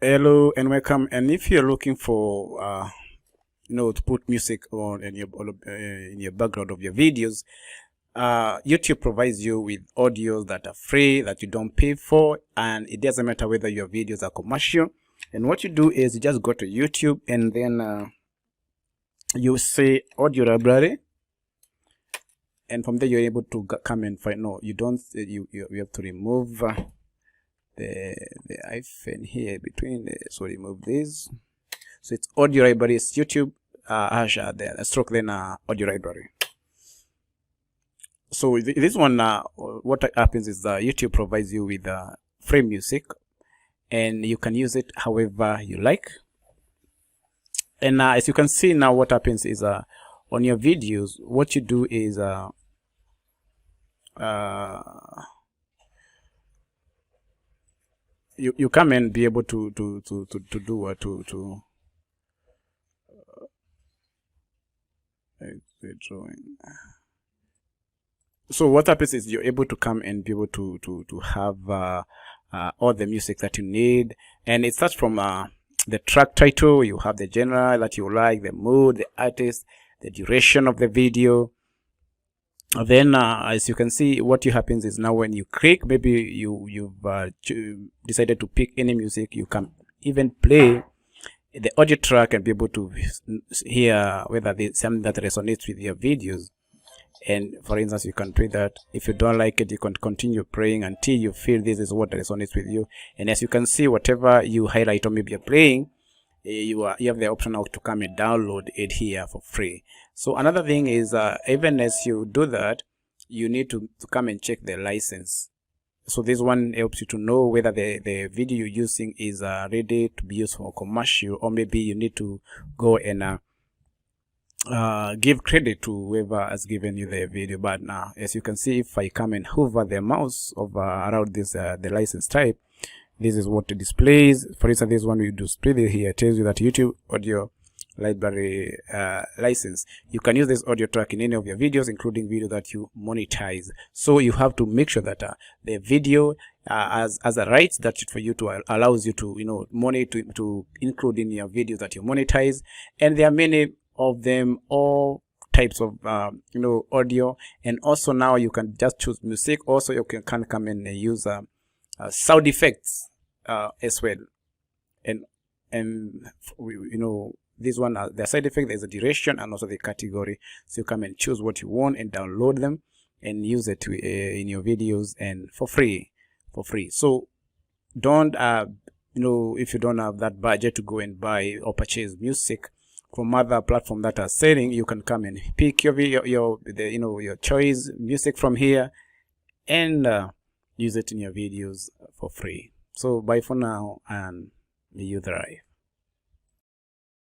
Hello and welcome. And if you're looking for to put music on in your background of your videos, YouTube provides you with audios that are free, that you don't pay for, and it doesn't matter whether your videos are commercial. And what you do is you just go to YouTube and then you say audio library, and from there you're able to come and find. No, you don't. You have to remove the hyphen here between so remove this. So it's audio library. It's YouTube hash there stroke then audio library. So this one what happens is YouTube provides you with free music, and you can use it however you like. And as you can see now, what happens is on your videos, what you do is you come and be able to do drawing. So what happens is you're able to come and be able to have all the music that you need, and it starts from the track title. You have the genre that you like, the mood, the artist, the duration of the video. Then as you can see, what happens is now when you click, maybe you've decided to pick any music, you can even play the audio track and be able to hear whether there's something that resonates with your videos. And for instance, you can play that. If you don't like it, you can continue playing until you feel this is what resonates with you. And as you can see, whatever you highlight or maybe you're playing, you have the option now to come and download it here for free. So another thing is even as you do that, you need to come and check the license. So this one helps you to know whether the video you're using is ready to be used for commercial, or maybe you need to go and give credit to whoever has given you the video. But now, as you can see, if I come and hover the mouse over around this the license type, this is what it displays. For instance, this one we display here, it tells you that YouTube audio library license. You can use this audio track in any of your videos, including video that you monetize. So you have to make sure that the video as a rights that for you to allows you to money to include in your videos that you monetize. And there are many of them, all types of audio. And also now you can just choose music. Also you can come and use sound effects as well. And this one, the side effect, there's a duration and also the category. So you come and choose what you want and download them and use it in your videos, and for free. So don't if you don't have that budget to go and buy or purchase music from other platforms that are selling, you can come and pick your choice music from here and use it in your videos for free. So bye for now, and may you thrive.